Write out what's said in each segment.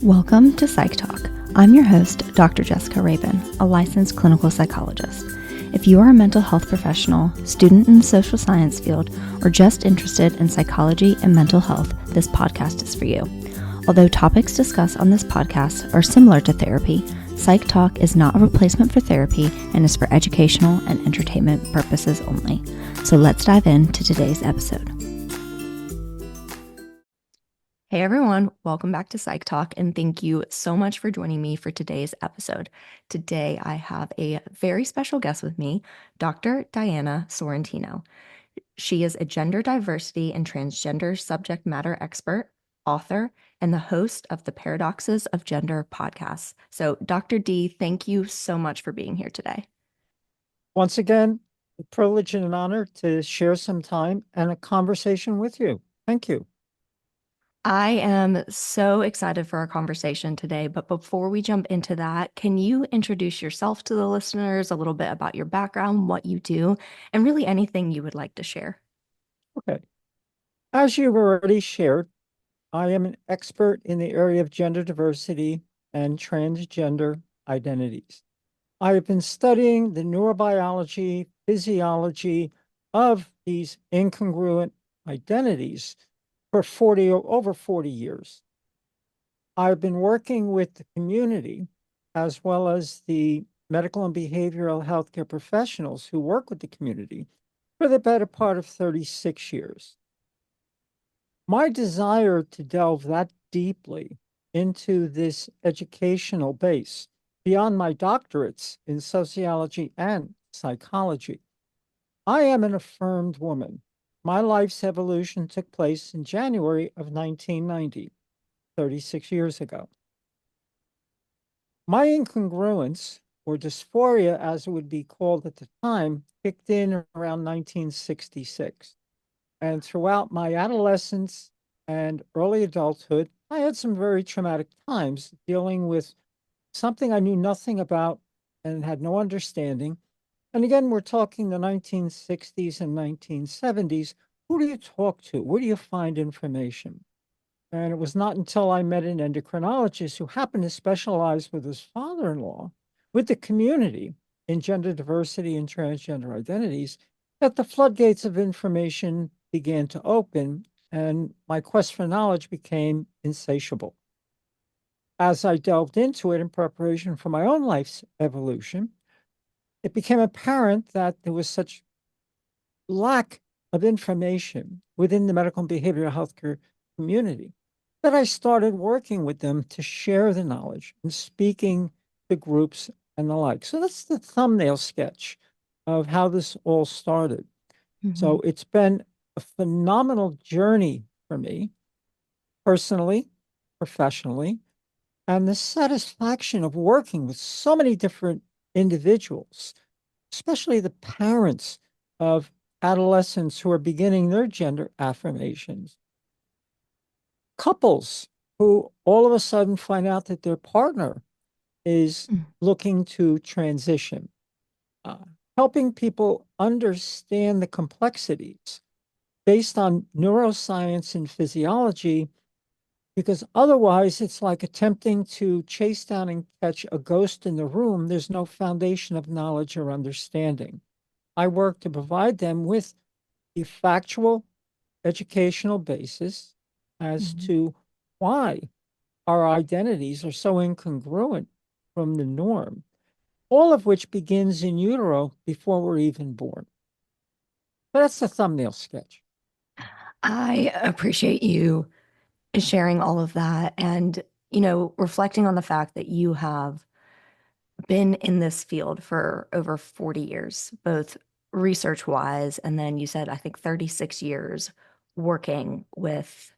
Welcome to Psych Talk. I'm your host, Dr. Jessica Rabin, a licensed clinical psychologist. If you are a mental health professional, student in the social science field, or just interested in psychology and mental health, this podcast is for you. Although topics discussed on this podcast are similar to therapy, Psych Talk is not a replacement for therapy and is for educational and entertainment purposes only. So let's dive into today's episode. Hey everyone, welcome back to Psych Talk, and thank you so much for joining me for today's episode. Today I have a very special guest with me, Dr. Diana Sorrentino. She is a gender diversity and transgender subject matter expert, author, and the host of the Paradoxes of Gender podcast. So, Dr. D, thank you so much for being here today. Once again, a privilege and an honor to share some time and a conversation with you. Thank you. I am so excited for our conversation today, but before we jump into that, can you introduce yourself to the listeners, a little bit about your background, what you do, and really anything you would like to share? Okay. As you've already shared, I am an expert in the area of gender diversity and transgender identities. I have been studying the neurobiology, physiology of these incongruent identities for over 40 years. I've been working with the community as well as the medical and behavioral healthcare professionals who work with the community for the better part of 36 years. My desire to delve that deeply into this educational base beyond my doctorates in sociology and psychology. I am an affirmed woman. My life's evolution took place in January of 1990, 36 years ago. My incongruence, or dysphoria as it would be called at the time, kicked in around 1966. And throughout my adolescence and early adulthood, I had some very traumatic times dealing with something I knew nothing about and had no understanding. And again, we're talking the 1960s and 1970s. Who do you talk to? Where do you find information? And it was not until I met an endocrinologist who happened to specialize with his father in law, with the community in gender diversity and transgender identities, that the floodgates of information began to open and my quest for knowledge became insatiable. As I delved into it in preparation for my own life's evolution, it became apparent that there was such lack of information within the medical and behavioral healthcare community that I started working with them to share the knowledge and speaking to groups and the like. So that's the thumbnail sketch of how this all started. So it's been a phenomenal journey for me, personally, professionally, and the satisfaction of working with so many different individuals, especially the parents of adolescents who are beginning their gender affirmations, couples who all of a sudden find out that their partner is looking to transition, uh, helping people understand the complexities based on neuroscience and physiology, because otherwise it's like attempting to chase down and catch a ghost in the room. There's no foundation of knowledge or understanding. I work to provide them with the factual educational basis as to why our identities are so incongruent from the norm, all of which begins in utero before we're even born. But that's the thumbnail sketch. I appreciate you sharing all of that and, reflecting on the fact that you have been in this field for over 40 years, both research wise, and then you said, I think 36 years working with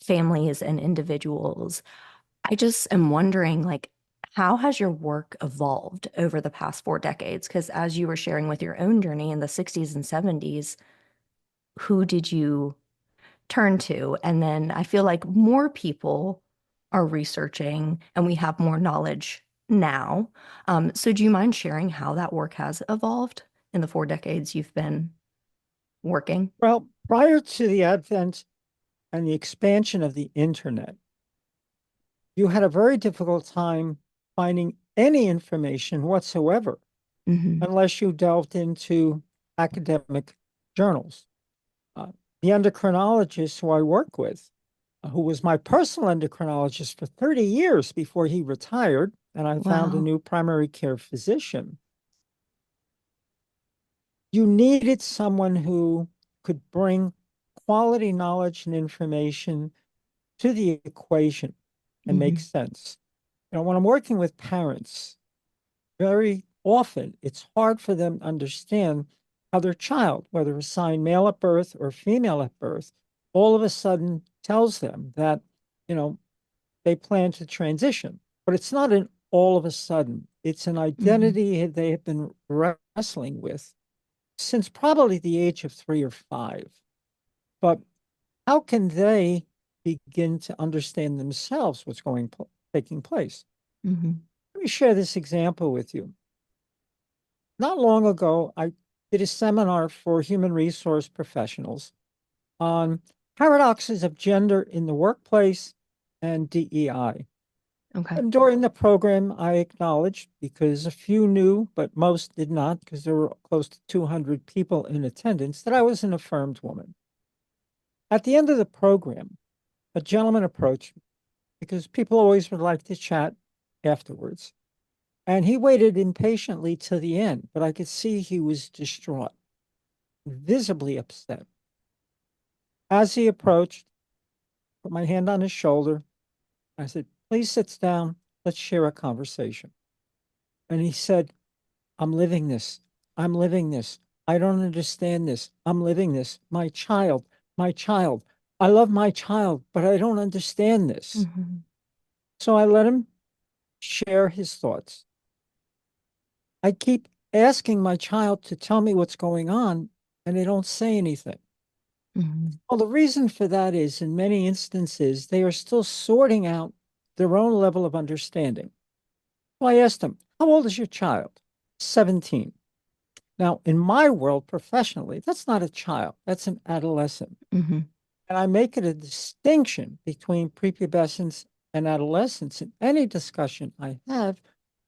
families and individuals. I just am wondering, like, how has your work evolved over the past 4 decades? Because as you were sharing with your own journey in the 60s and 70s, who did you turn to? And then I feel like more people are researching and we have more knowledge now. So do you mind sharing how that work has evolved in the 4 decades you've been working? Well, prior to the advent and the expansion of the internet, you had a very difficult time finding any information whatsoever Hmm. unless you delved into academic journals. Uh, the endocrinologist who I work with, who was my personal endocrinologist for 30 years before he retired, and I found a Wow. new primary care physician. You needed someone who could bring quality knowledge and information to the equation and make Hmm. sense. When I'm working with parents, very often it's hard for them to understand how their child, whether assigned male at birth or female at birth, all of a sudden tells them that, you know, they plan to transition. But it's not an all of a sudden, it's an Hmm. identity they have been wrestling with since probably the age of 3 or 5. But how can they begin to understand themselves what's taking place? Hmm. Let me share this example with you. Not long ago, I did a seminar for human resource professionals on paradoxes of gender in the workplace and DEI. Okay. And during the program, I acknowledged, because a few knew, but most did not, because there were close to 200 people in attendance, that I was an affirmed woman. At the end of the program, a gentleman approached me because people always would like to chat afterwards. And he waited impatiently till the end, but I could see he was distraught, visibly upset. As he approached, put my hand on his shoulder. I said, "Please sit down. Let's share a conversation." And he said, "I'm living this. I'm living this. I don't understand this. I'm living this. My child, my child. I love my child, but I don't understand this." Hmm. So I let him share his thoughts. I keep asking my child to tell me what's going on, and they don't say anything. Hmm. Well, the reason for that is, in many instances, they are still sorting out their own level of understanding. So I asked them, "How old is your child?" 17. Now, in my world, professionally, that's not a child, that's an adolescent. Hmm. And I make it a distinction between prepubescence and adolescence in any discussion I have,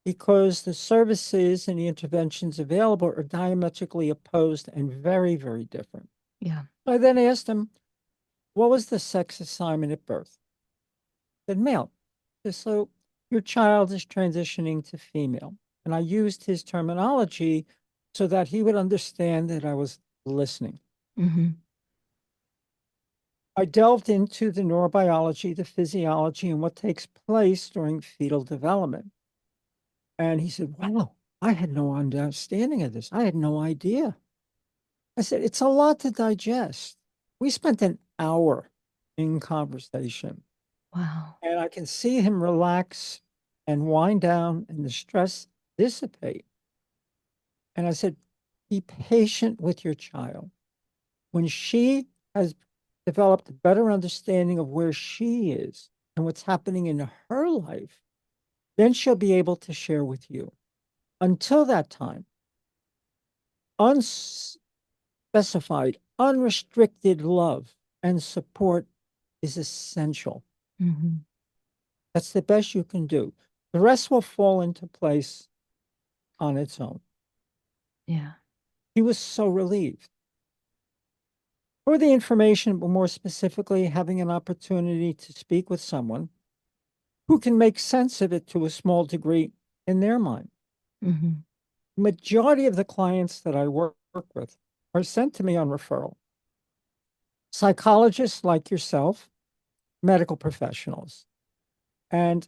because the services and the interventions available are diametrically opposed and very, very different. Yeah. I then asked them, "What was the sex assignment at birth?" Said male. So your child is transitioning to female. And I used his terminology so that he would understand that I was listening. Hmm. I delved into the neurobiology, the physiology, and what takes place during fetal development. And he said, "Wow, I had no understanding of this. I had no idea." I said, "It's a lot to digest." We spent an hour in conversation, Wow. and I can see him relax and wind down and the stress dissipate. And I said, "Be patient with your child. When she has developed a better understanding of where she is and what's happening in her life, then she'll be able to share with you. Until that time, unspecified, unrestricted love and support is essential. Hmm. That's the best you can do. The rest will fall into place on its own." Yeah. He was so relieved. For the information, but more specifically, having an opportunity to speak with someone who can make sense of it to a small degree in their mind. Hmm. Majority of the clients that I work with are sent to me on referral. Psychologists like yourself, medical professionals. And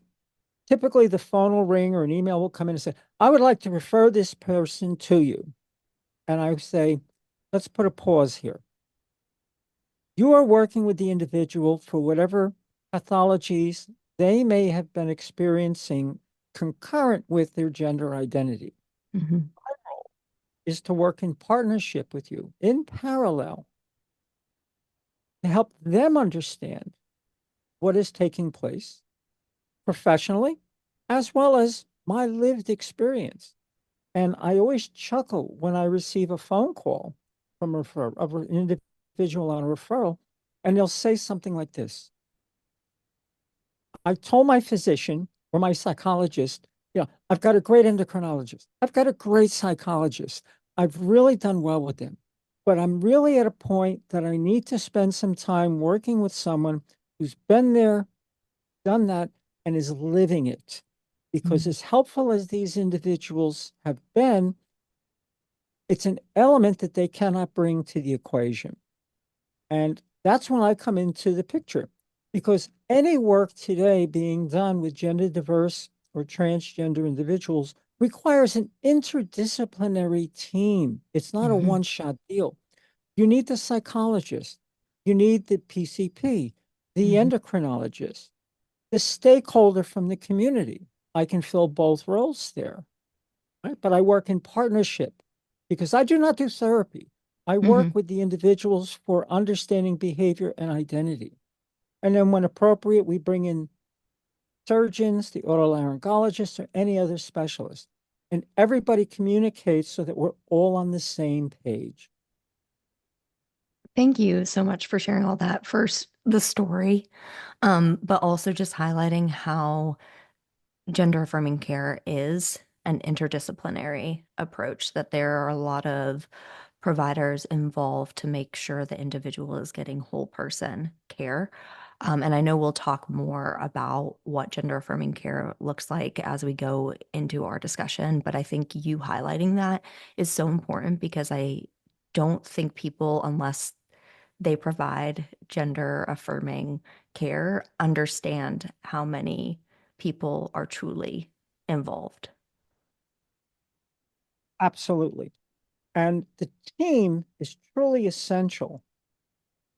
typically the phone will ring or an email will come in and say, "I would like to refer this person to you." And I say, "Let's put a pause here. You are working with the individual for whatever pathologies they may have been experiencing concurrent with their gender identity. Hmm. My role is to work in partnership with you in parallel to help them understand what is taking place professionally, as well as my lived experience." And I always chuckle when I receive a phone call from of an individual on a referral, and they'll say something like this: I told my physician or my psychologist, I've got a great endocrinologist. I've got a great psychologist. I've really done well with them. But I'm really at a point that I need to spend some time working with someone who's been there, done that, and is living it. Because Mhm. as helpful as these individuals have been, it's an element that they cannot bring to the equation. And that's when I come into the picture because any work today being done with gender diverse or transgender individuals requires an interdisciplinary team. It's not a Mhm. one-shot deal. You need the psychologist, you need the PCP, the Mhm. endocrinologist, the stakeholder from the community. I can fill both roles there, right? But I work in partnership because I do not do therapy. I work Mhm. with the individuals for understanding behavior and identity. And then when appropriate, we bring in surgeons, the otolaryngologists, or any other specialist. And everybody communicates so that we're all on the same page. Thank you so much for sharing all that. First, the story, but also just highlighting how gender affirming care is an interdisciplinary approach, that there are a lot of providers involved to make sure the individual is getting whole person care. And I know we'll talk more about what gender affirming care looks like as we go into our discussion, but I think you highlighting that is so important because I don't think people, unless they provide gender affirming care, understand how many people are truly involved. Absolutely. And the team is truly essential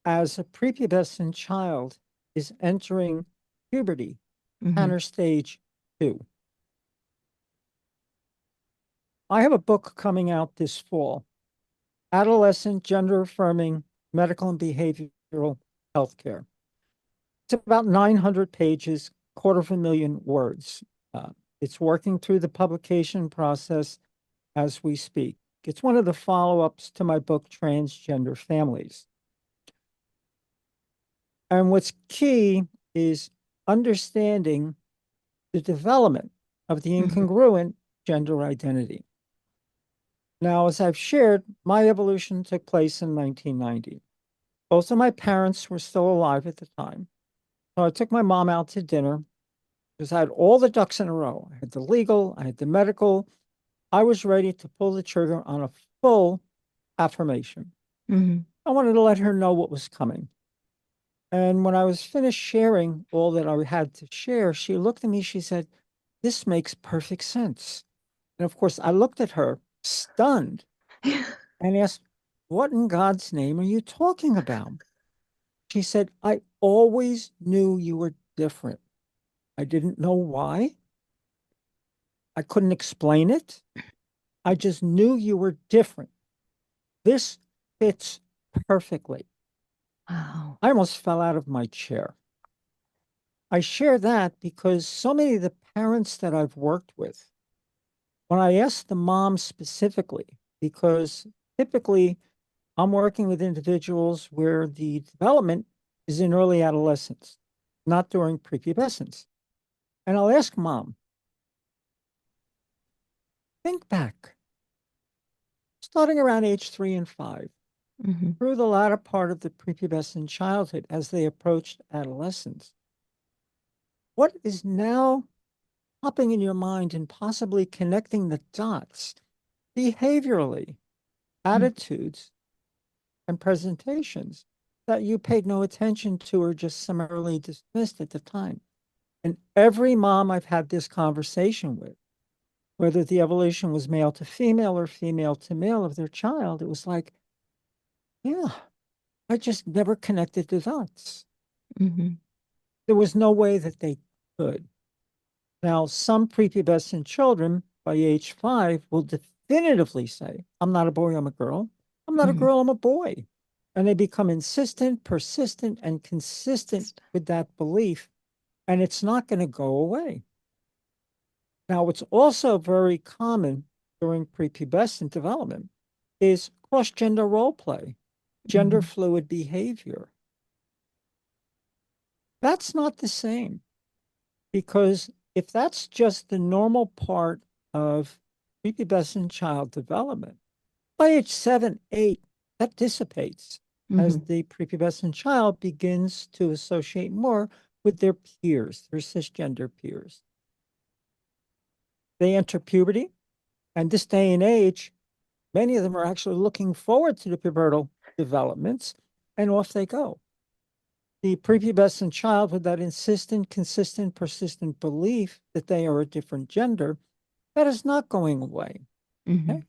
as a prepubescent child is entering puberty, Hmm. Tanner stage 2. I have a book coming out this fall, Adolescent Gender Affirming Medical and Behavioral Healthcare. It's about 900 pages, quarter of a million words. Uh, it's working through the publication process as we speak. It's one of the follow-ups to my book, Transgender Families. And what's key is understanding the development of the Hmm. incongruent gender identity. Now, as I've shared, my evolution took place in 1990. Both of my parents were still alive at the time. So I took my mom out to dinner because I had all the ducks in a row. I had the legal, I had the medical. I was ready to pull the trigger on a full affirmation. Hmm. I wanted to let her know what was coming. And when I was finished sharing all that I had to share, she looked at me, she said, "This makes perfect sense." And of course, I looked at her stunned and asked, "What in God's name are you talking about?" She said, "I always knew you were different. I didn't know why. I couldn't explain it. I just knew you were different. This fits perfectly." Wow. I almost fell out of my chair. I share that because so many of the parents that I've worked with, when I asked the mom specifically, because typically I'm working with individuals where the development is in early adolescence, not during prepubescence. And I'll ask mom, think back, starting around age 3 and 5, Hmm. through the latter part of the prepubescent childhood as they approached adolescence. What is now popping in your mind and possibly connecting the dots behaviorally, attitudes, and presentations that you paid no attention to or just summarily dismissed at the time? And every mom I've had this conversation with, whether the evolution was male to female or female to male of their child, it was like, yeah, I just never connected the dots. Hmm. There was no way that they could. Now, some prepubescent children by age 5 will definitively say, "I'm not a boy, I'm a girl. I'm not a Hmm. girl, I'm a boy." And they become insistent, persistent, and consistent with that belief, and it's not going to go away. Now, what's also very common during prepubescent development is cross-gender role play, gender Hmm. fluid behavior. That's not the same. Because if that's just the normal part of prepubescent child development, by age 7, 8, that dissipates as Hmm. the prepubescent child begins to associate more with their peers, their cisgender peers. They enter puberty, and this day and age, many of them are actually looking forward to the pubertal developments, and off they go. The prepubescent child with that insistent, consistent, persistent belief that they are a different gender, that is not going away. Hmm. Okay?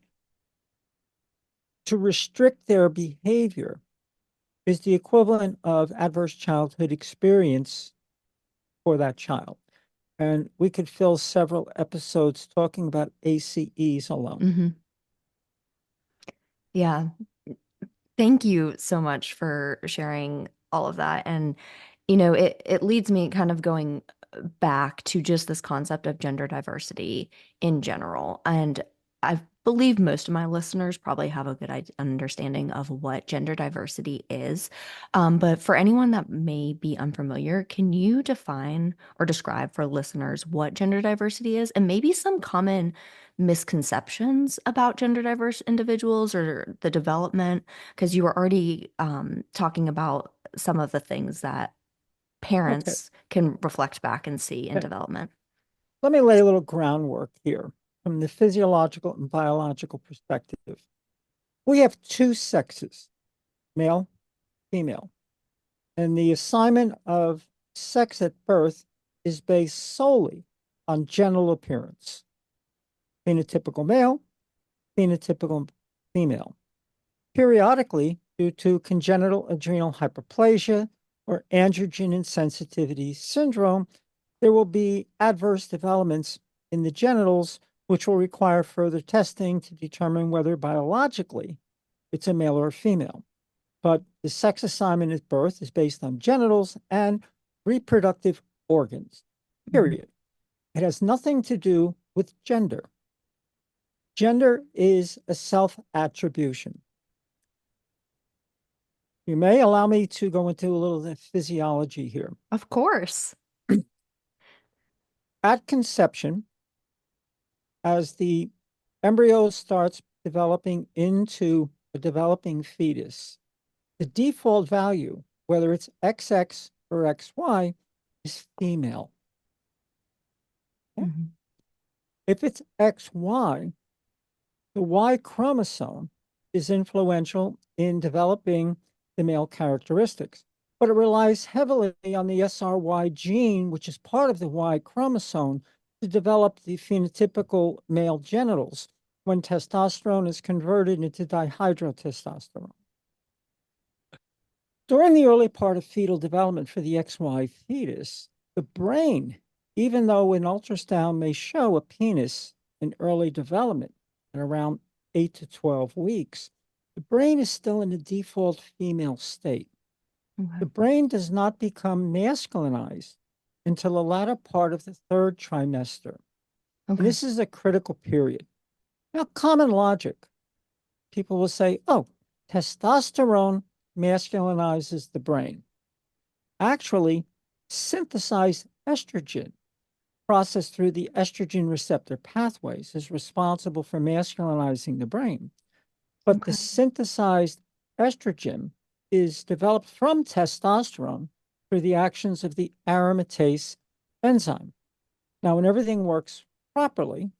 To restrict their behavior is the equivalent of adverse childhood experience for that child. And we could fill several episodes talking about ACEs alone. Hmm. Yeah. Thank you so much for sharing all of that. And, it leads me kind of going back to just this concept of gender diversity in general. And I believe most of my listeners probably have a good understanding of what gender diversity is. But for anyone that may be unfamiliar, can you define or describe for listeners what gender diversity is and maybe some common misconceptions about gender diverse individuals or the development? Because you were already talking about some of the things that Okay. parents can reflect back and see in Okay. development. Let me lay a little groundwork here from the physiological and biological perspective. We have two sexes, male, female, and the assignment of sex at birth is based solely on genital appearance. Phenotypical male, phenotypical female. Periodically, due to congenital adrenal hyperplasia or androgen insensitivity syndrome, there will be adverse developments in the genitals, which will require further testing to determine whether biologically it's a male or a female. But the sex assignment at birth is based on genitals and reproductive organs, Mhm. period. It has nothing to do with gender. Gender is a self attribution. You may allow me to go into a little of the physiology here. Of course. At conception, as the embryo starts developing into a developing fetus, the default value, whether it's XX or XY, is female. Okay? Mhm. If it's XY, the Y chromosome is influential in developing the male characteristics, but it relies heavily on the SRY gene, which is part of the Y chromosome, to develop the phenotypical male genitals when testosterone is converted into dihydrotestosterone. During the early part of fetal development for the XY fetus, the brain, even though an ultrasound may show a penis in early development at around 8 to 12 weeks, the brain is still in a default female state. Okay. The brain does not become masculinized until the latter part of the third trimester. And Okay. this is a critical period. Now, common logic, people will say, oh, testosterone masculinizes the brain. Actually, synthesized estrogen processed through the estrogen receptor pathways is responsible for masculinizing the brain. But the Okay. synthesized estrogen is developed from testosterone through the actions of the aromatase enzyme. Now, when everything works properly,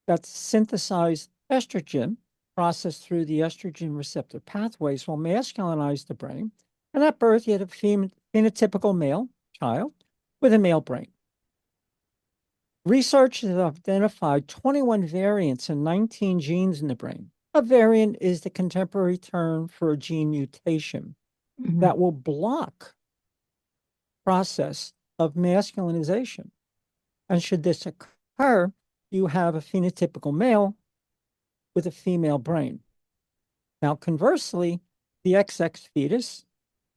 that synthesized estrogen processed through the estrogen receptor pathways will masculinize the brain. And at birth, you had a phenotypical male child with a male brain. Research has identified 21 variants and 19 genes in the brain. A variant is the contemporary term for a gene mutation Mhm. that will block process of masculinization. And should this occur, you have a phenotypical male with a female brain. Now, conversely, the XX fetus,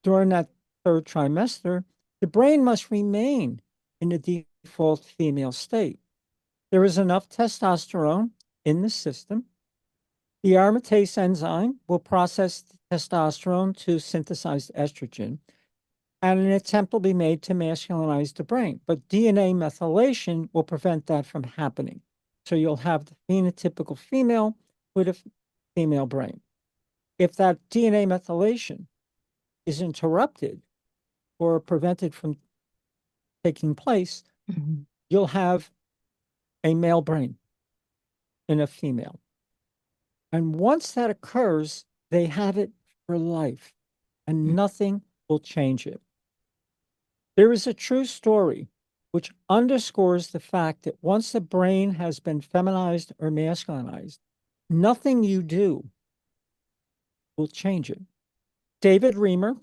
during that third trimester, the brain must remain in the default female state. There is enough testosterone in the system. The aromatase enzyme will process testosterone to synthesize estrogen. and an attempt will be made to masculinize the brain. But DNA methylation will prevent that from happening. So you'll have the phenotypical female with a female brain. If that DNA methylation is interrupted or prevented from taking place, Mhm. you'll have a male brain in a female. And once that occurs, they have it for life, and nothing will change it. There is a true story which underscores the fact that once the brain has been feminized or masculinized, nothing you do will change it. David Reamer,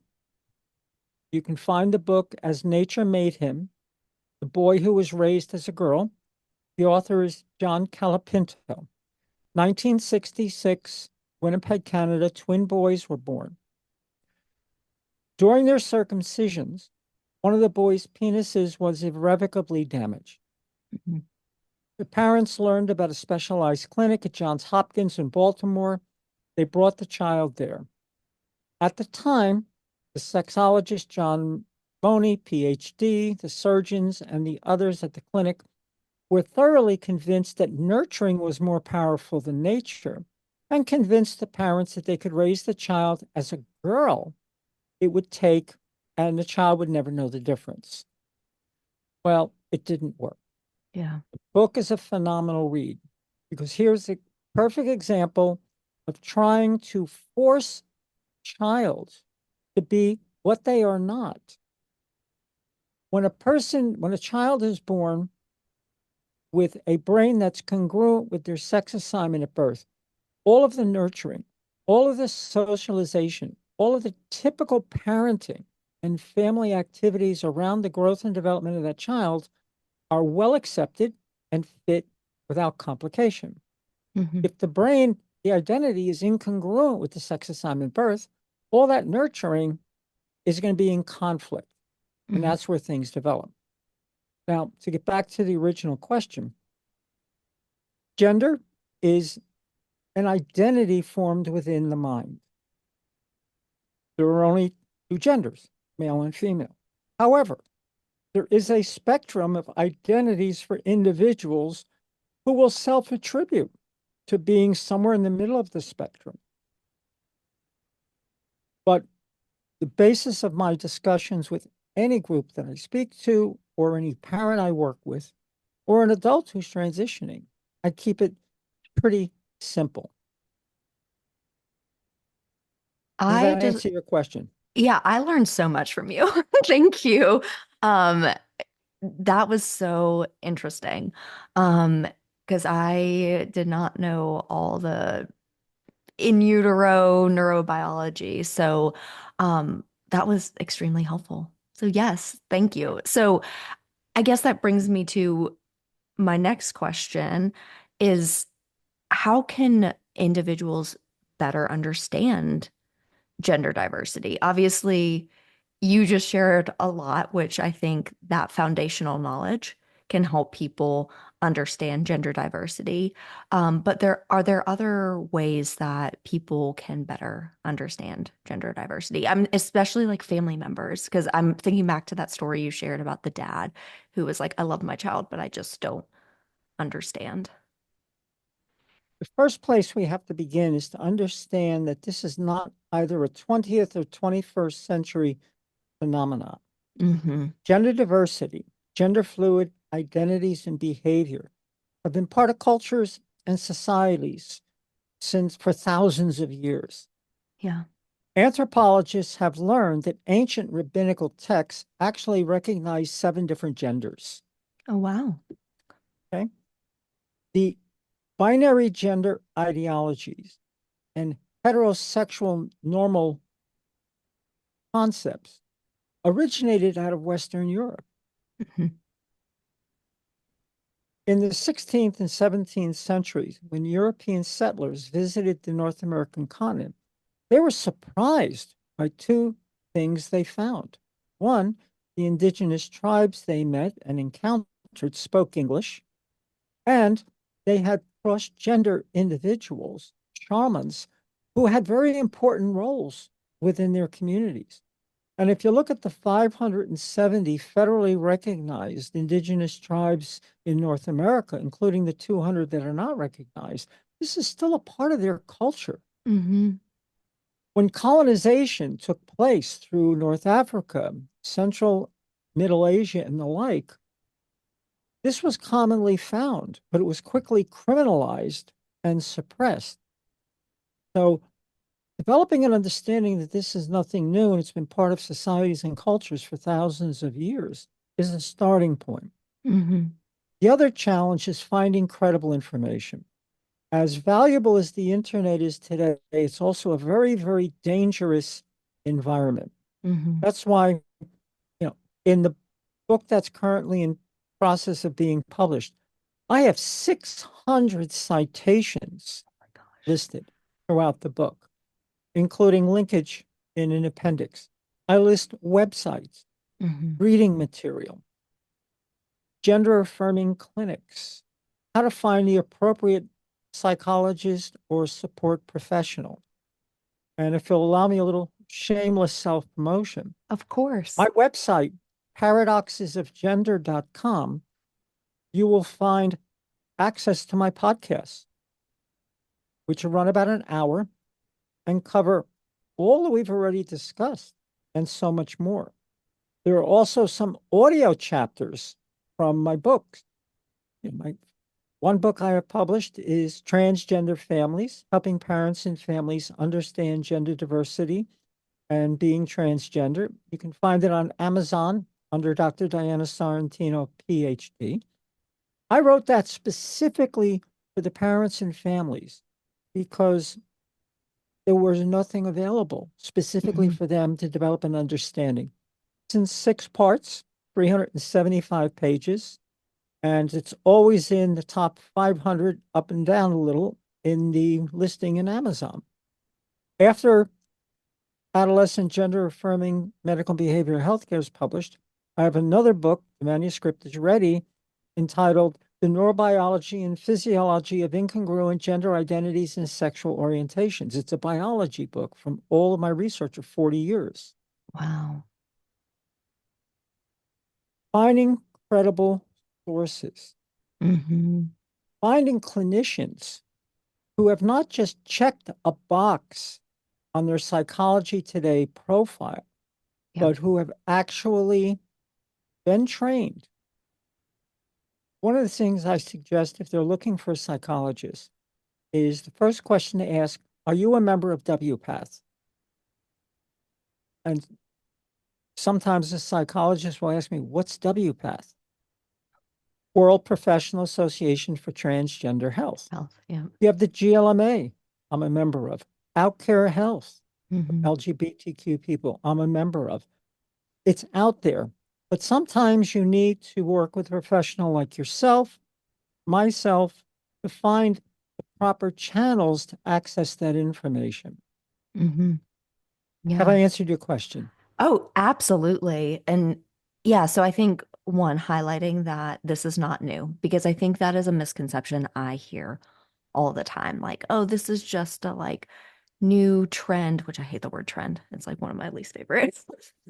you can find the book As Nature Made Him, The Boy Who Was Raised as a Girl. The author is John Calapinto. 1966, Winnipeg, Canada, twin boys were born. During their circumcisions, one of the boys' penises was irrevocably damaged. Mhm. The parents learned about a specialized clinic at Johns Hopkins in Baltimore. They brought the child there. At the time, the sexologist John Boney, PhD, the surgeons, and the others at the clinic were thoroughly convinced that nurturing was more powerful than nature, and convinced the parents that they could raise the child as a girl. It would take, and the child would never know the difference. Well, it didn't work. Yeah. Book is a phenomenal read because here's a perfect example of trying to force child to be what they are not. When a child is born with a brain that's congruent with their sex assignment at birth, all of the nurturing, all of the socialization, all of the typical parenting and family activities around the growth and development of that child are well accepted and fit without complication. Mhm. If the brain, the identity is incongruent with the sex assignment birth, all that nurturing is going to be in conflict. And Mhm. that's where things develop. Now, to get back to the original question, gender is an identity formed within the mind. There are only two genders, male and female. However, there is a spectrum of identities for individuals who will self attribute to being somewhere in the middle of the spectrum. But the basis of my discussions with any group that I speak to, or any parent I work with, or an adult who's transitioning, I keep it pretty simple. Does I that just, answer your question? yeah, I learned so much from you. Thank you. Um, that was so interesting. Um, because I did not know all the in utero neurobiology. So, that was extremely helpful. So, yes, thank you. So, I guess that brings me to my next question is how can individuals better understand gender diversity? Obviously, you just shared a lot, which I think that foundational knowledge can help people understand gender diversity. But there other ways that people can better understand gender diversity? I'm especially like family members, because I'm thinking back to that story you shared about the dad who was like, I love my child, but I just don't understand. The first place we have to begin is to understand that this is not either a 20th or 21st century phenomenon. Hmm. Gender diversity, gender fluid identities and behavior have been part of cultures and societies since for thousands of years. Yeah. Anthropologists have learned that ancient rabbinical texts actually recognize 7 different genders. Oh, wow. Okay. The binary gender ideologies and heterosexual normal concepts originated out of Western Europe. Hmm. In the 16th and 17th centuries, when European settlers visited the North American continent, they were surprised by 2 things they found. One, the indigenous tribes they met and encountered spoke English, and they had cross gender individuals, shamans, who had very important roles within their communities. And if you look at the 570 federally recognized indigenous tribes in North America, including the 200 that are not recognized, this is still a part of their culture. Mm-hmm. When colonization took place through North Africa, Central Middle Asia, and the like, this was commonly found, but it was quickly criminalized and suppressed. So, developing an understanding that this is nothing new and it's been part of societies and cultures for thousands of years is a starting point. Mm-hmm. The other challenge is finding credible information. As valuable as the internet is today, it's also a very, very dangerous environment. Mm-hmm. That's why, in the book that's currently in process of being published, I have 600 citations Oh my gosh. listed throughout the book, including linkage in an appendix. I list websites, Mm-hmm. reading material, gender affirming clinics, how to find the appropriate psychologist or support professional. And if you'll allow me a little shameless self promotion, Of course. my website, paradoxesofgender.com, you will find access to my podcasts, which run about an hour and cover all that we've already discussed and so much more. There are also some audio chapters from my books. My one book I have published is Transgender Families, helping parents and families understand gender diversity and being transgender. You can find it on Amazon under Dr. Diana Sorrentino, PhD. I wrote that specifically for the parents and families because there was nothing available specifically Mm-hmm. for them to develop an understanding. It's in 6 parts, 375 pages, and it's always in the top 500 up and down a little in the listing in Amazon. After Adolescent Gender Affirming Medical Behavioral Healthcare is published, I have another book, the manuscript is ready, entitled The Neurobiology and Physiology of Incongruent Gender Identities and Sexual Orientations. It's a biology book from all of my research of 40 years. Wow. Finding credible sources, Mm-hmm. finding clinicians who have not just checked a box on their Psychology Today profile, Yep. but who have actually been trained. One of the things I suggest if they're looking for a psychologist is the first question to ask, are you a member of WPATH? And sometimes a psychologist will ask me, what's WPATH? World Professional Association for Transgender Health. Health. Yeah. You have the GLMA, I'm a member of. Outcare Health, Mm-hmm. LGBTQ people, I'm a member of. It's out there, but sometimes you need to work with a professional like yourself, myself, to find the proper channels to access that information. Mm-hmm. Have I Yeah. answered your question? Oh, absolutely. And yeah, so I think one, highlighting that this is not new, because I think that is a misconception I hear all the time. Like, oh, this is just a like new trend, which I hate the word trend. It's like one of my least favorite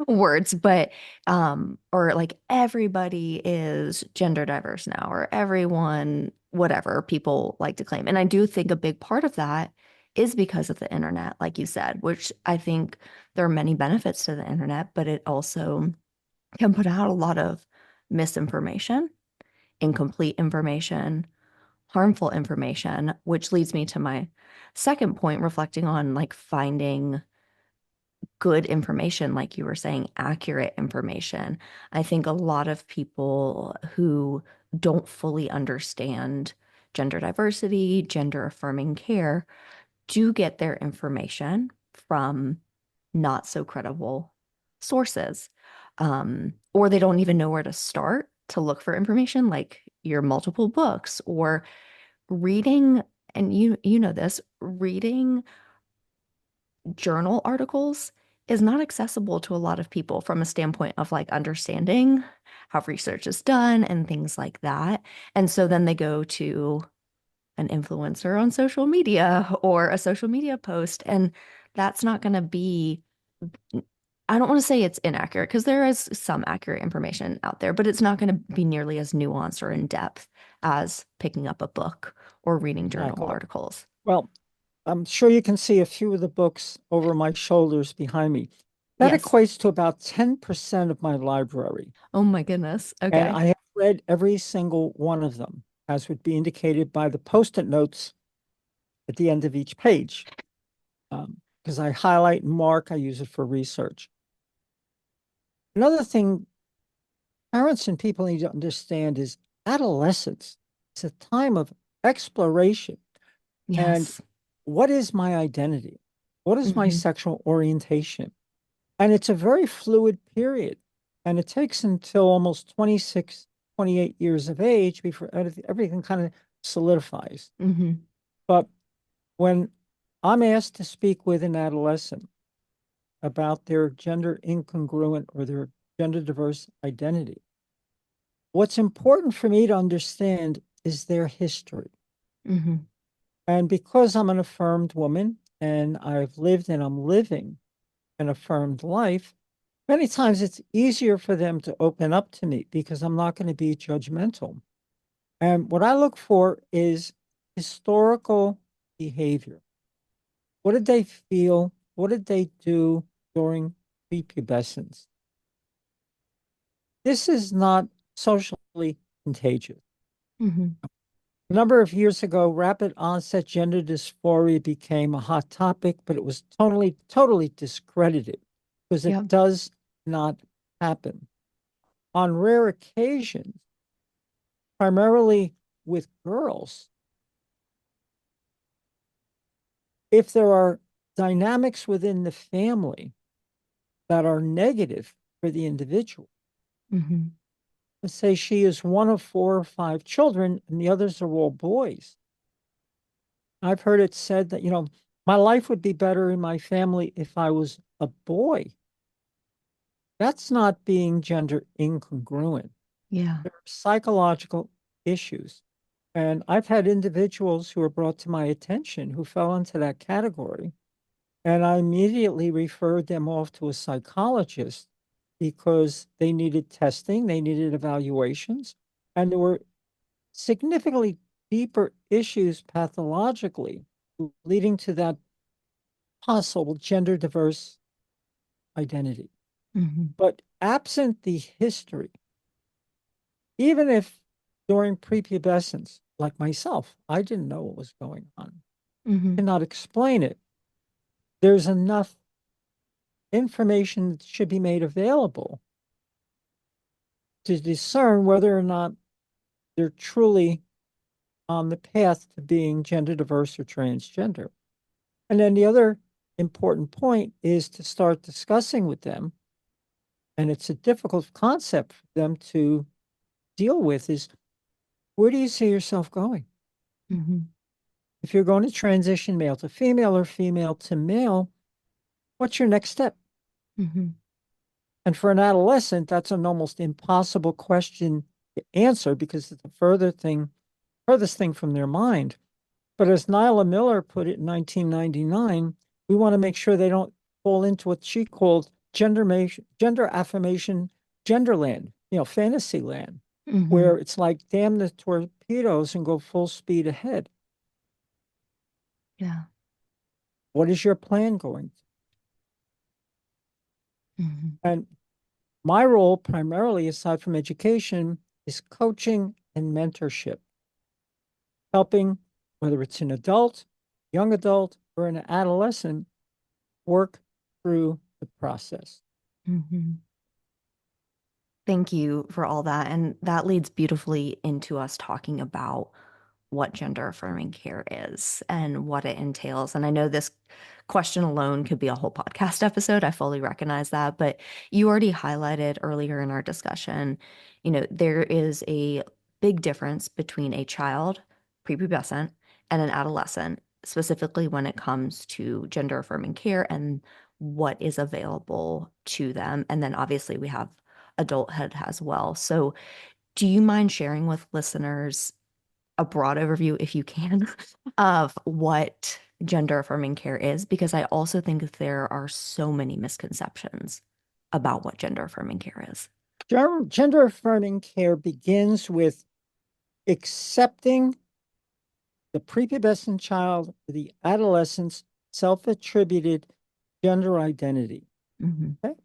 words, but or like everybody is gender diverse now, or everyone, whatever people like to claim. And I do think a big part of that is because of the internet, like you said, which I think there are many benefits to the internet, but it also can put out a lot of misinformation, incomplete information, harmful information, which leads me to my second point, reflecting on like finding good information, like you were saying, accurate information. I think a lot of people who don't fully understand gender diversity, gender affirming care, do get their information from not so credible sources. Or they don't even know where to start to look for information, like your multiple books or reading, and you know this, reading journal articles is not accessible to a lot of people from a standpoint of like understanding how research is done and things like that. And so then they go to an influencer on social media or a social media post, and that's not going to be I don't want to say it's inaccurate because there is some accurate information out there, but it's not going to be nearly as nuanced or in depth as picking up a book or reading journal Exactly. articles. Well, I'm sure you can see a few of the books over my shoulders behind me. That Yes. equates to about 10% of my library. Oh my goodness. And Okay. I have read every single one of them, as would be indicated by the post-it notes at the end of each page. Because I highlight and mark, I use it for research. Another thing parents and people need to understand is adolescence. It's a time of exploration. And Yes. what is my identity? What is my Hmm. sexual orientation? And it's a very fluid period. And it takes until almost 26, 28 years of age before everything kind of solidifies. Hmm. But when I'm asked to speak with an adolescent about their gender incongruent or their gender diverse identity, what's important for me to understand is their history. Hmm. And because I'm an affirmed woman and I've lived and I'm living an affirmed life, many times it's easier for them to open up to me because I'm not going to be judgmental. And what I look for is historical behavior. What did they feel? What did they do during prepubescence? This is not socially contagious. Hmm. A number of years ago, rapid onset gender dysphoria became a hot topic, but it was totally discredited because it Yeah. does not happen. On rare occasions, primarily with girls, if there are dynamics within the family that are negative for the individual, Hmm. let's say she is one of 4 or 5 children and the others are all boys. I've heard it said that, my life would be better in my family if I was a boy. That's not being gender incongruent. Yeah. There are psychological issues. And I've had individuals who were brought to my attention who fell into that category. And I immediately referred them off to a psychologist because they needed testing, they needed evaluations, and there were significantly deeper issues pathologically leading to that possible gender diverse identity. Hmm. But absent the history, even if during prepubescence, like myself, I didn't know what was going on, Hmm. cannot explain it, there's enough information that should be made available to discern whether or not they're truly on the path to being gender diverse or transgender. And then the other important point is to start discussing with them, and it's a difficult concept for them to deal with, is where do you see yourself going? Hmm. If you're going to transition male to female or female to male, what's your next step? Hmm. And for an adolescent, that's an almost impossible question to answer because it's the furthest thing from their mind. But as Nyla Miller put it in 1999, we want to make sure they don't fall into what she called gender affirmation, genderland, fantasy land, Hmm. where it's like damn the torpedoes and go full speed ahead. Yeah. What is your plan going to? Hmm. And my role, primarily aside from education, is coaching and mentorship, helping whether it's an adult, young adult, or an adolescent work through the process. Hmm. Thank you for all that. And that leads beautifully into us talking about what gender affirming care is and what it entails. And I know this question alone could be a whole podcast episode. I fully recognize that. But you already highlighted earlier in our discussion, there is a big difference between a child, prepubescent, and an adolescent, specifically when it comes to gender affirming care and what is available to them. And then obviously we have adulthood as well. So, do you mind sharing with listeners a broad overview, if you can, of what gender affirming care is? Because I also think there are so many misconceptions. about what gender affirming care is? Gender affirming care begins with accepting the prepubescent child, the adolescent's self-attributed gender identity. Mm-hmm. Okay?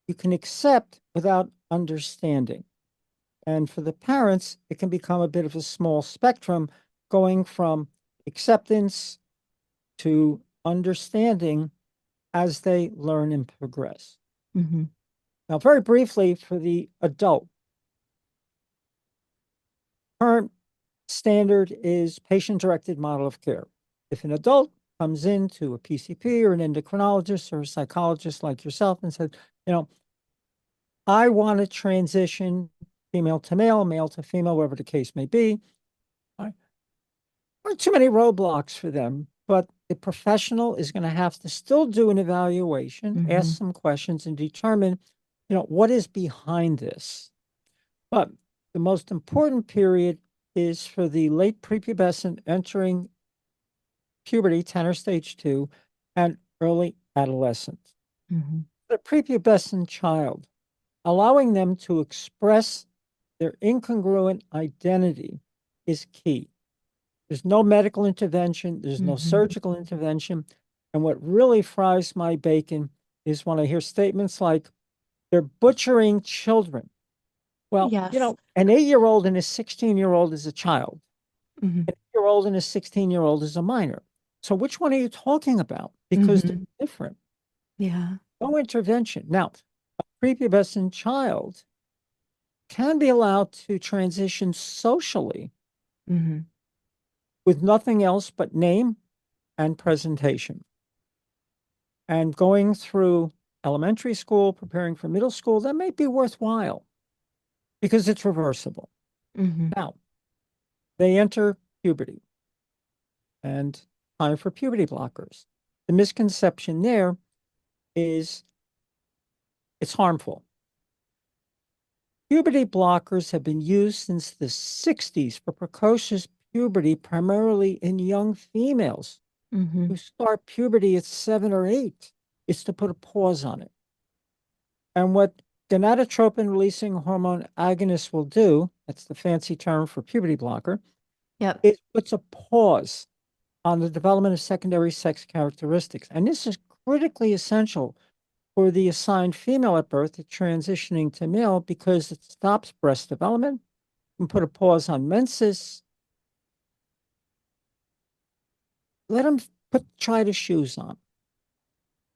You can accept without understanding. And for the parents, it can become a bit of a small spectrum going from acceptance to understanding as they learn and progress. Mm-hmm. Now, very briefly, for the adult, current standard is patient-directed model of care. If an adult comes into a PCP or an endocrinologist or a psychologist like yourself and says, I want to transition female to male to female, whatever the case may be, there aren't too many roadblocks for them, but the professional is going to have to still do an evaluation, Mm-hmm. ask some questions, and determine, what is behind this. But the most important period is for the late prepubescent entering puberty, tenor stage 2, and early adolescence. Mm-hmm. The prepubescent child, allowing them to express their incongruent identity is key. There's no medical intervention, there's no Mm-hmm. surgical intervention. And what really fries my bacon is when I hear statements like, they're butchering children. Well, Yes. an 8-year-old and a 16-year-old is a child. Mm-hmm. An 8-year-old and a 16-year-old is a minor. So which one are you talking about? Because they're Mm-hmm. different. Yeah. No intervention. Now, a prepubescent child can be allowed to transition socially Mm-hmm. with nothing else but name and presentation. And going through elementary school, preparing for middle school, that may be worthwhile because it's reversible. Mm-hmm. Now, they enter puberty and time for puberty blockers. The misconception there is it's harmful. Puberty blockers have been used since the 60s for precocious puberty, primarily in young females Mm-hmm. who start puberty at 7 or 8. It's to put a pause on it. And what gonadotropin releasing hormone agonists will do, that's the fancy term for puberty blocker, Yep. it puts a pause on the development of secondary sex characteristics. And this is critically essential for the assigned female at birth transitioning to male because it stops breast development and put a pause on menses. Let them try the shoes on.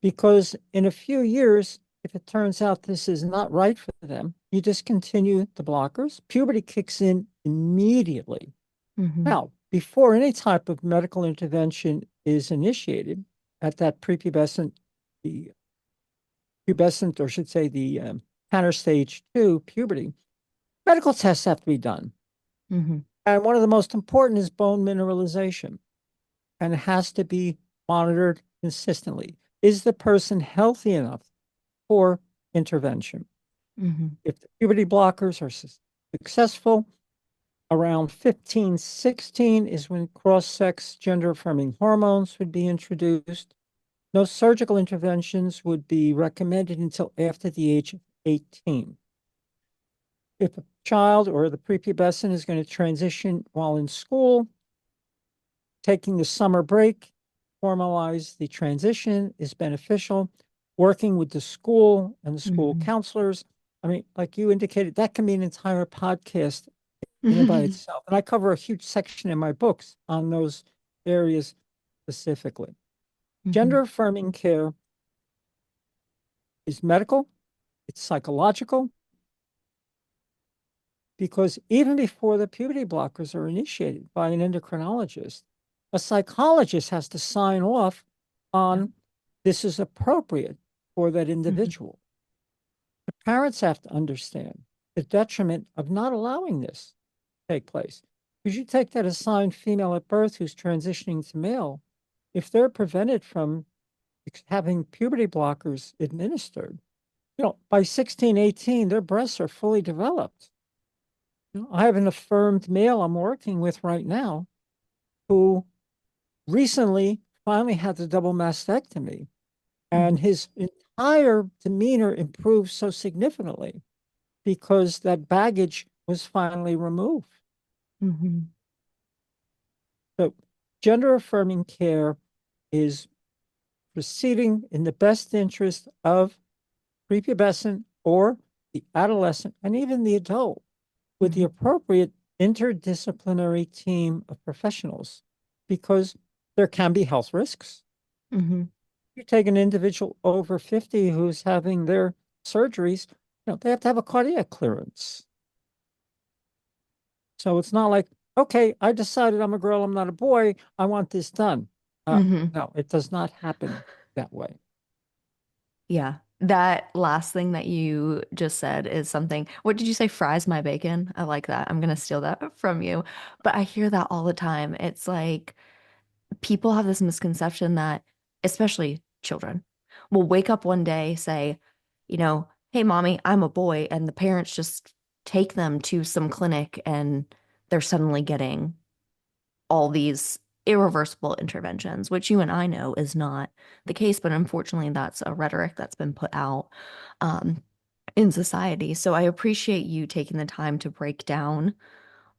Because in a few years, if it turns out this is not right for them, you discontinue the blockers. Puberty kicks in immediately. Mm-hmm. Now, before any type of medical intervention is initiated at that the pubescent, or should say the counter stage 2 puberty, medical tests have to be done. Mm-hmm. And one of the most important is bone mineralization, and it has to be monitored consistently. Is the person healthy enough for intervention? Mm-hmm. If the puberty blockers are successful, around 15, 16 is when cross-sex gender-affirming hormones would be introduced. No surgical interventions would be recommended until after the age of 18. If a child or the prepubescent is going to transition while in school, taking the summer break, formalize the transition is beneficial. Working with the school and the school Mm-hmm. counselors. I mean, like you indicated, that can be an entire podcast in and by Mm-hmm. itself. And I cover a huge section in my books on those areas specifically. Mm-hmm. Gender affirming care is medical, it's psychological, because even before the puberty blockers are initiated by an endocrinologist, a psychologist has to sign off Yeah. on this is appropriate for that Mm-hmm. individual. The parents have to understand the detriment of not allowing this to take place. Because you take that assigned female at birth who's transitioning to male, if they're prevented from having puberty blockers administered, by 16, 18, their breasts are fully developed. I have an affirmed male I'm working with right now who recently finally had the double mastectomy, Mm-hmm. and his entire demeanor improved so significantly because that baggage was finally removed. Hmm. So, gender affirming care is proceeding in the best interest of prepubescent or the adolescent and even the adult with the Hmm. appropriate interdisciplinary team of professionals because there can be health risks. Hmm. You take an individual over 50 who's having their surgeries, they have to have a cardiac clearance. So it's not like, okay, I decided I'm a girl, I'm not a boy, I want this done. Uh, Hmm. no, it does not happen that way. Yeah. That last thing that you just said is something. What did you say? Fries my bacon. I like that. I'm gonna steal that from you. But I hear that all the time. It's like people have this misconception that, especially children, will wake up one day, say, hey, mommy, I'm a boy, and the parents just take them to some clinic and they're suddenly getting all these irreversible interventions, which you and I know is not the case, but unfortunately, that's a rhetoric that's been put out um, in society. So I appreciate you taking the time to break down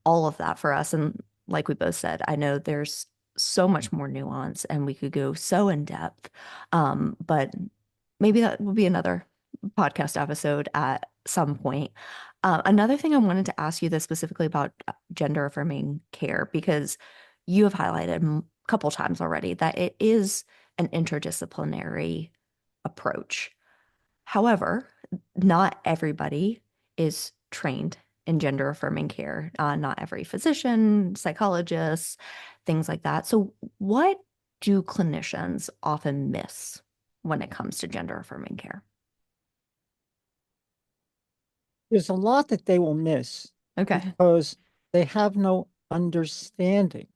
all of that for us. And like we both said, I know there's so much more nuance and we could go so in depth. But maybe that will be another podcast episode at some point. Another thing I wanted to ask you this specifically about gender affirming care, because you have highlighted a couple times already that it is an interdisciplinary approach. However, not everybody is trained in gender affirming care. Not every physician, psychologist, things like that. So, what do clinicians often miss when it comes to gender affirming care? There's a lot that they will miss Okay. because they have no understanding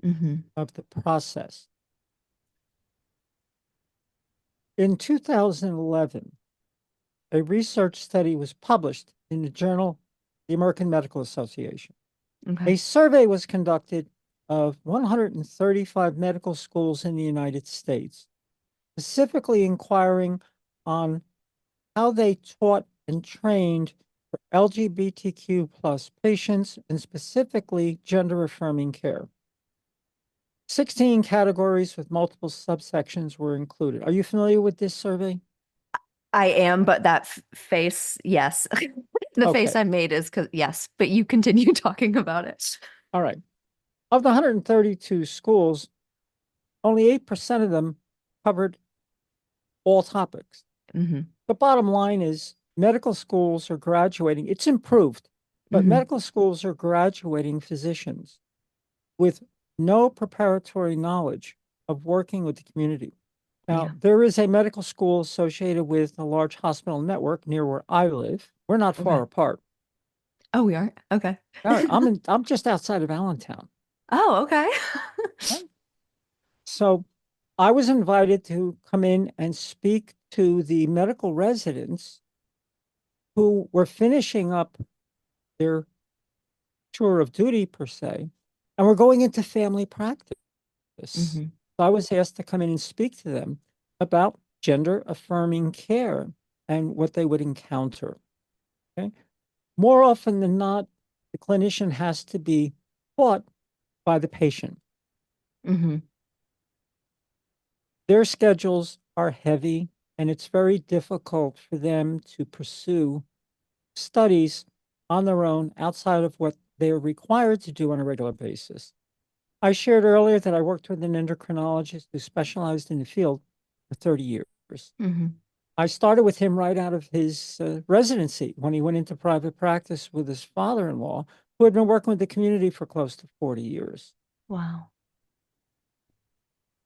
Hmm. of the process. In 2011, a research study was published in the journal, the American Medical Association. Okay. A survey was conducted of 135 medical schools in the United States, specifically inquiring on how they taught and trained for LGBTQ plus patients and specifically gender affirming care. 16 categories with multiple subsections were included. Are you familiar with this survey? I am, but that face, yes. The face Okay. I made is because, yes, but you continue talking about it. All right. Of the 132 schools, only 8% of them covered all topics. Hmm. The bottom line is medical schools are graduating, it's improved, but Hmm. medical schools are graduating physicians with no preparatory knowledge of working with the community. Now, Yeah. there is a medical school associated with a large hospital network near where I live. We're not Okay. far apart. Oh, we aren't? Okay. All right, I'm just outside of Allentown. Oh, okay. Right? So I was invited to come in and speak to the medical residents who were finishing up their tour of duty per se, and we're going into family practice. So Hmm. I was asked to come in and speak to them about gender affirming care and what they would encounter. Okay. More often than not, the clinician has to be taught by the patient. Hmm. Their schedules are heavy, and it's very difficult for them to pursue studies on their own outside of what they're required to do on a regular basis. I shared earlier that I worked with an endocrinologist who specialized in the field for 30 years. Hmm. I started with him right out of his residency when he went into private practice with his father-in-law, who had been working with the community for close to 40 years. Wow.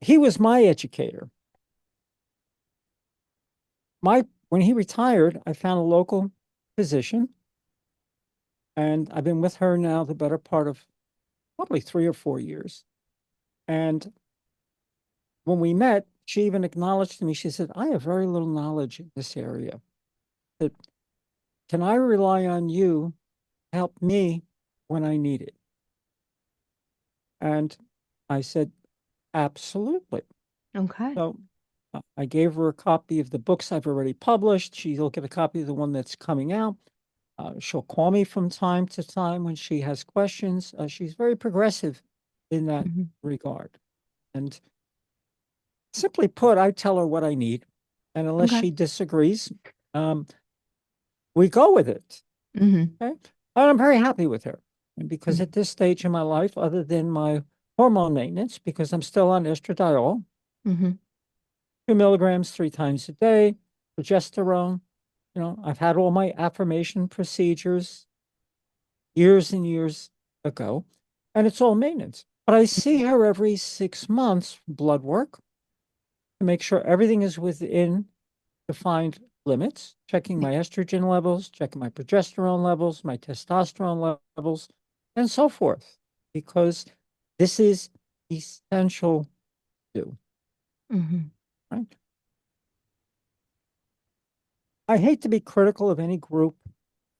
He was my educator. When he retired, I found a local physician, and I've been with her now the better part of probably 3 or 4 years. And when we met, she even acknowledged to me, she said, I have very little knowledge in this area. That can I rely on you to help me when I need it? And I said, absolutely. Okay. So I gave her a copy of the books I've already published. She'll get a copy of the one that's coming out. She'll call me from time to time when she has questions. She's very progressive in that Mm-hmm. regard. And simply put, I tell her what I need. And unless Okay. she disagrees, um, we go with it. Mm-hmm. Okay. And I'm very happy with her. And because at this stage in my life, other than my hormone maintenance, because I'm still on estradiol, Mm-hmm. 2 milligrams 3 times a day, progesterone, I've had all my affirmation procedures years and years ago, and it's all maintenance. But I see her every 6 months, for blood work, to make sure everything is within defined limits, checking Yeah. my estrogen levels, checking my progesterone levels, my testosterone levels, and so forth, because this is essential to do, Mm-hmm. right? I hate to be critical of any group,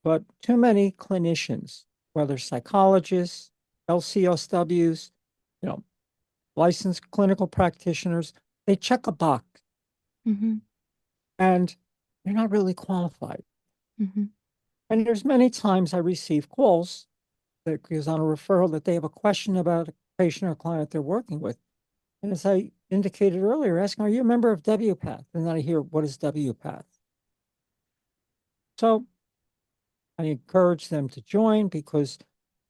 but too many clinicians, whether psychologists, LCSWs, you know, licensed clinical practitioners, they check a box Mm-hmm. and they're not really qualified. Mm-hmm. And there's many times I receive calls that is on a referral that they have a question about a patient or client they're working with. And as I indicated earlier, asking, are you a member of WPATH? And then I hear, what is WPATH? So I encourage them to join because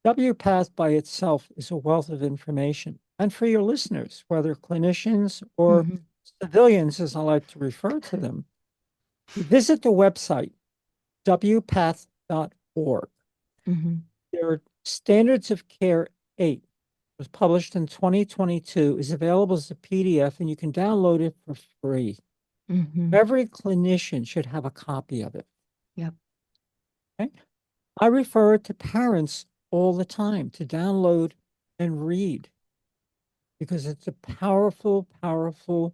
WPATH by itself is a wealth of information. And for your listeners, whether clinicians or Mm-hmm. civilians, as I like to refer to them, visit the website, wpath.org. Mm-hmm. There are Standards of Care 8 was published in 2022, is available as a PDF, and you can download it for free. Mm-hmm. Every clinician should have a copy of it. Yep. Okay? I refer it to parents all the time to download and read because it's a powerful, powerful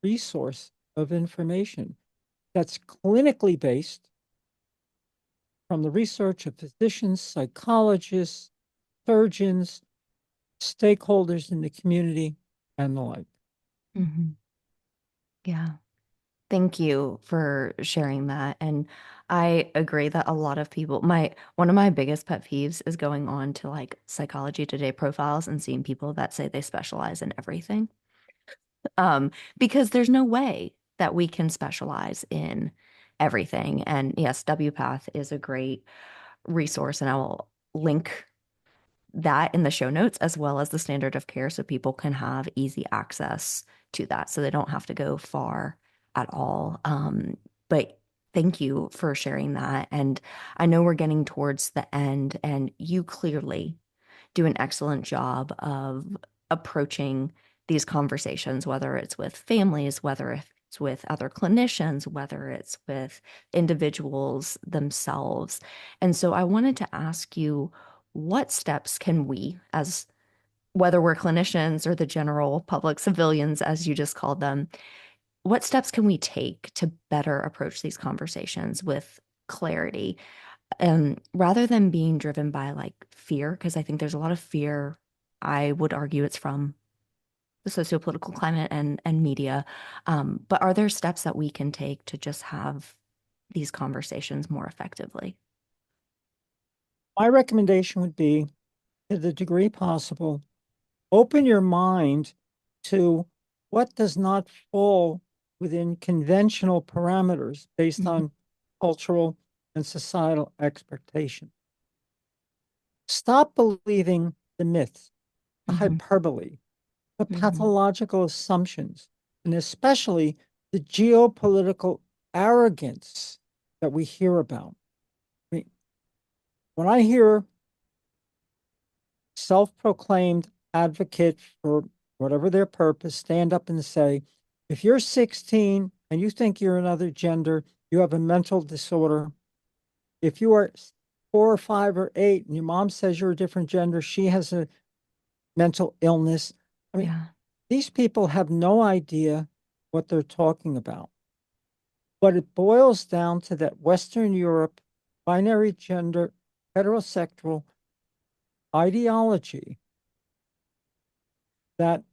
resource of information that's clinically based from the research of physicians, psychologists, surgeons, stakeholders in the community, and the like. Mm-hmm. Yeah. Thank you for sharing that. And I agree that a lot of people, my one of my biggest pet peeves is going on to like Psychology Today profiles and seeing people that say they specialize in everything. Because there's no way that we can specialize in everything. And yes, WPATH is a great resource, and I will link that in the show notes as well as the standard of care so people can have easy access to that so they don't have to go far at all. But thank you for sharing that. And I know we're getting towards the end, and you clearly do an excellent job of approaching these conversations, whether it's with families, whether it's with other clinicians, whether it's with individuals themselves. And so I wanted to ask you, what steps can we, as whether we're clinicians or the general public civilians, as you just called them, what steps can we take to better approach these conversations with clarity, rather than being driven by like fear? Because I think there's a lot of fear. I would argue it's from the sociopolitical climate and media. But are there steps that we can take to just have these conversations more effectively? My recommendation would be, to the degree possible, open your mind to what does not fall within conventional parameters based Mhm. on cultural and societal expectation. Stop believing the myths, the Mhm. hyperbole, the Mhm. pathological assumptions, and especially the geopolitical arrogance that we hear about. I mean, when I hear self-proclaimed advocate for whatever their purpose stand up and say, if you're 16 and you think you're another gender, you have a mental disorder. If you are 4 or 5 or 8 and your mom says you're a different gender, she has a mental illness. I mean, Yeah. these people have no idea what they're talking about. But it boils down to that Western Europe binary gender heterosexual ideology that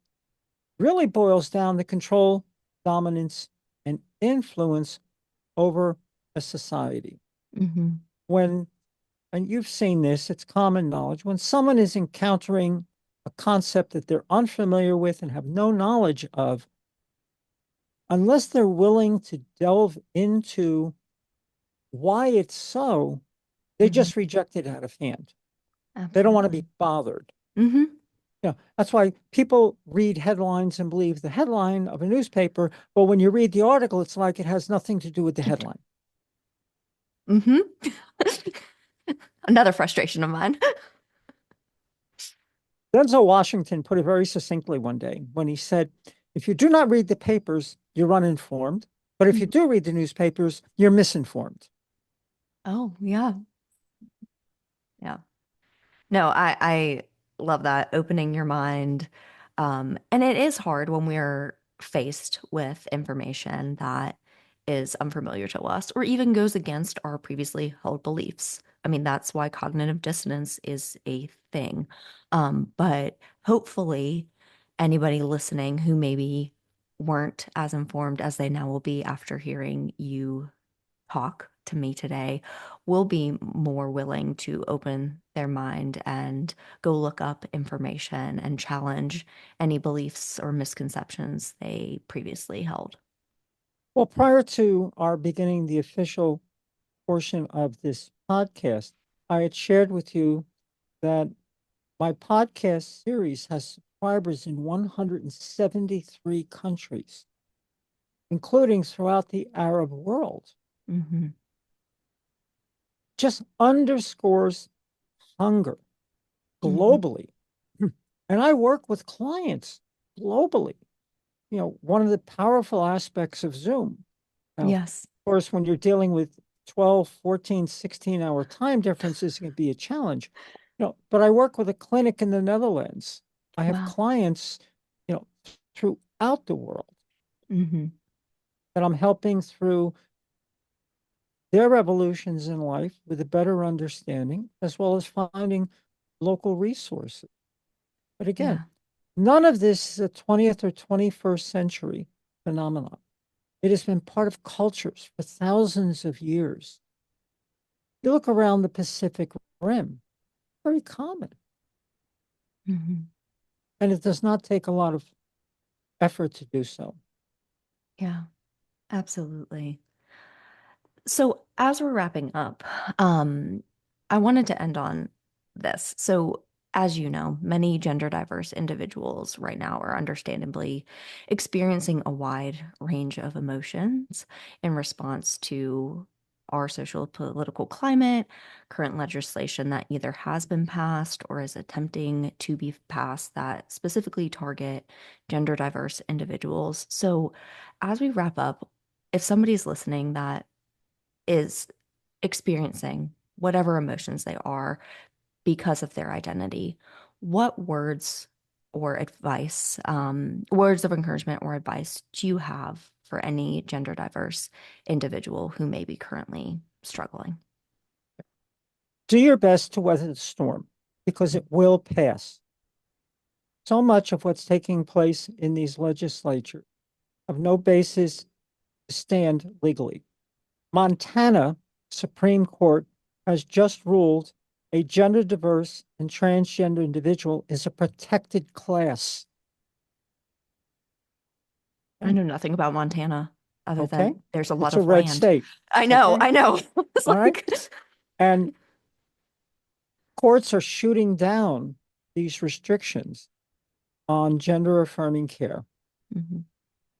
really boils down to control dominance, and influence over a society. Mm-hmm. When, and you've seen this, it's common knowledge, when someone is encountering a concept that they're unfamiliar with and have no knowledge of, unless they're willing to delve into why it's so, they Mm-hmm. just reject it out of hand. They don't want to be Absolutely. bothered. Mm-hmm. That's why people read headlines and believe the headline of a newspaper, but when you read the article, it's like it has nothing to do with the headline. Mm-hmm. Another frustration of mine. Denzel Washington put it very succinctly one day when he said, if you do not read the papers, you're uninformed. But if you do read the newspapers, you're misinformed. Oh, yeah. Yeah. No, I love that, opening your mind. And it is hard when we're faced with information that is unfamiliar to us or even goes against our previously held beliefs. I mean, that's why cognitive dissonance is a thing. But hopefully, anybody listening who maybe weren't as informed as they now will be after hearing you talk to me today will be more willing to open their mind and go look up information and challenge any beliefs or misconceptions they previously held. Well, prior to our beginning the official portion of this podcast, I had shared with you that my podcast series has subscribers in 173 countries, including throughout the Arab world. Hmm. Just underscores hunger Hmm. globally. And I work with clients globally. One of the powerful aspects of Zoom. Now, of Yes. course, when you're dealing with 12, 14, 16-hour time differences, it can be a challenge. But I work with a clinic in the Netherlands. I have Wow. clients, you know, throughout the world Hmm. that I'm helping through their evolutions in life with a better understanding, as well as finding local resources. But again, Yeah. none of this is a 20th or 21st century phenomenon. It has been part of cultures for thousands of years. You look around the Pacific Rim, very common. Hmm. And it does not take a lot of effort to do so. Yeah, absolutely. So, as we're wrapping up, um, I wanted to end on this. So, as you know, many gender diverse individuals right now are understandably experiencing a wide range of emotions in response to our social political climate, current legislation that either has been passed or is attempting to be passed that specifically target gender diverse individuals. So, as we wrap up, if somebody's listening that is experiencing whatever emotions they are because of their identity, what words or advice, words of encouragement or advice do you have for any gender diverse individual who may be currently struggling? Do your best to weather the storm because it will pass. So much of what's taking place in these legislatures have no basis to stand legally. Montana Supreme Court has just ruled a gender diverse and transgender individual is a protected class. I Okay. know nothing about Montana other Okay. than there's a lot It's a of red land. state. I know, Okay. I know. It's All right. like, And courts are shooting down these restrictions on gender affirming care. Mhm.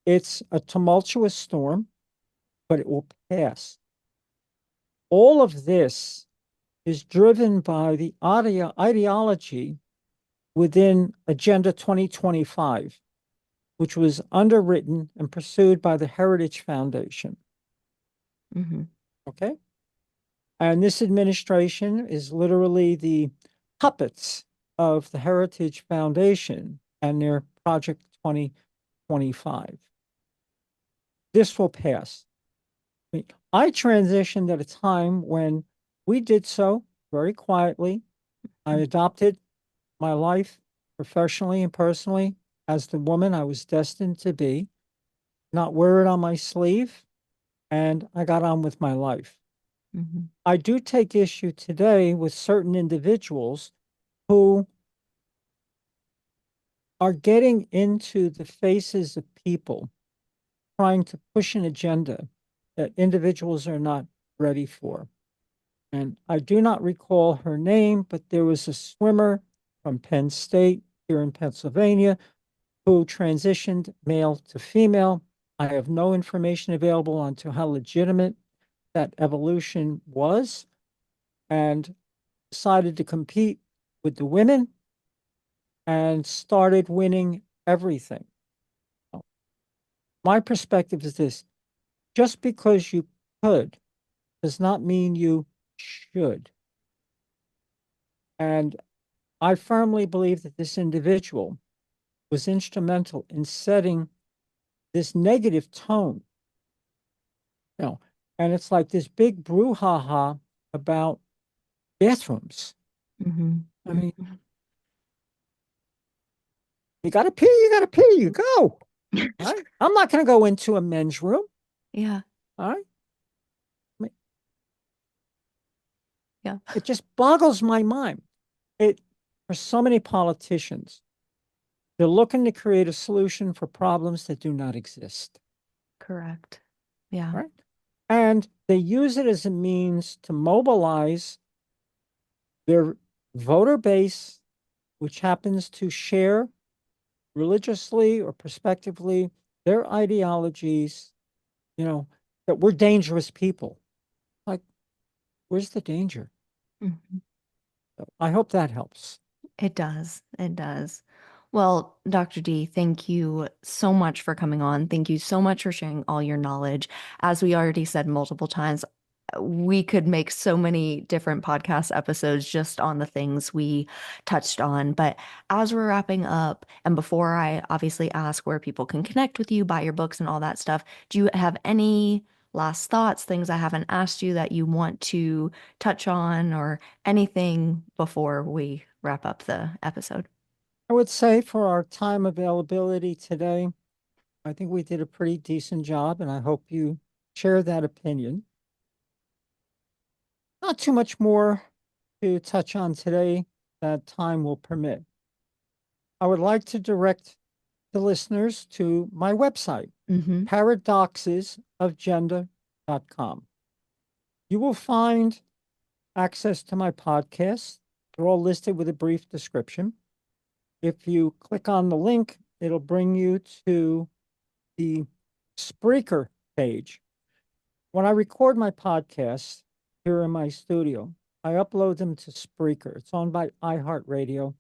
It's a tumultuous storm, but it will pass. All of this is driven by the ideology within Agenda 2025, which was underwritten and pursued by the Heritage Foundation. Mhm. Okay. And this administration is literally the puppets of the Heritage Foundation and their Project 2025. This will pass. I transitioned at a time when we did so very quietly. I adopted my life professionally and personally as the woman I was destined to be. not wear it on my sleeve, and I got on with my life. Mhm. I do take issue today with certain individuals who are getting into the faces of people trying to push an agenda that individuals are not ready for. And I do not recall her name, but there was a swimmer from Penn State here in Pennsylvania who transitioned male to female. I have no information available on to how legitimate that evolution was, and decided to compete with the women and started winning everything. My perspective is this: just because you could does not mean you should. And I firmly believe that this individual was instrumental in setting this negative tone. You know, and it's like this big brouhaha about bathrooms. Mhm. I mean, you gotta pee, you gotta pee, you go. All right. I'm not gonna go into a men's room. Yeah. All right. I mean, Yeah. it just boggles my mind. It for so many politicians, they're looking to create a solution for problems that do not exist. Correct. Yeah. Right. And they use it as a means to mobilize their voter base, which happens to share religiously or prospectively their ideologies, you know, that we're dangerous people. Like, where's the danger? Mhm. So I hope that helps. It does. It does. Well, Dr. D, thank you so much for coming on. Thank you so much for sharing all your knowledge. As we already said multiple times, we could make so many different podcast episodes just on the things we touched on. But as we're wrapping up, and before I obviously ask where people can connect with you, buy your books, and all that stuff, do you have any last thoughts, things I haven't asked you that you want to touch on, or anything before we wrap up the episode? I would say for our time availability today, I think we did a pretty decent job, and I hope you share that opinion. Not too much more to touch on today that time will permit. I would like to direct the listeners to my website, Mm-hmm. paradoxesofgender.com. You will find access to my podcasts. They're all listed with a brief description. If you click on the link, it'll bring you to the Spreaker page. When I record my podcasts here in my studio, I upload them to Spreaker. It's owned by iHeartRadio.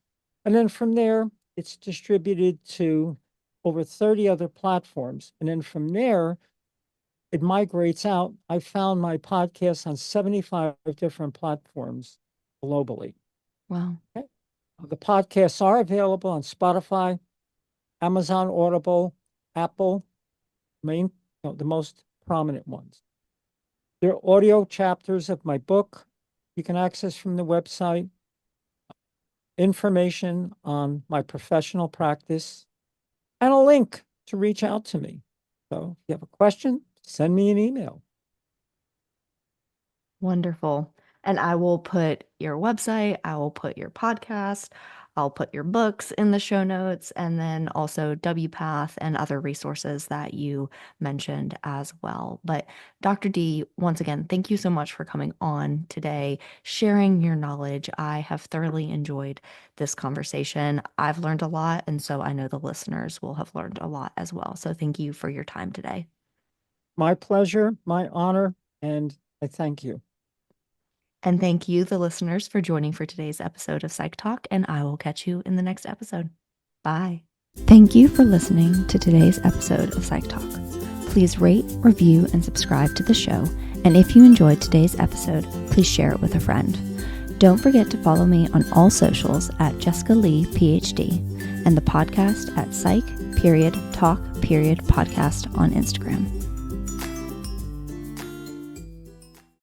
And then from there, it's distributed to over 30 other platforms. And then from there, it migrates out. I found my podcast on 75 different platforms globally. Wow. Okay. The podcasts are available on Spotify, Amazon Audible, Apple, the most prominent ones. There are audio chapters of my book you can access from the website, information on my professional practice, and a link to reach out to me. So if you have a question, send me an email. Wonderful. And I will put your website, I will put your podcast, I'll put your books in the show notes, and then also WPATH and other resources that you mentioned as well. But Dr. D, once again, thank you so much for coming on today, sharing your knowledge. I have thoroughly enjoyed this conversation. I've learned a lot, and so I know the listeners will have learned a lot as well. So thank you for your time today. My pleasure, my honor, and I thank you. And thank you, the listeners, for joining for today's episode of Psych Talk, and I will catch you in the next episode. Bye. Thank you for listening to today's episode of Psych Talk. Please rate, review, and subscribe to the show. And if you enjoyed today's episode, please share it with a friend. Don't forget to follow me on all socials at Jessica Lee, PhD, and the podcast at Psych Talk Podcast on Instagram.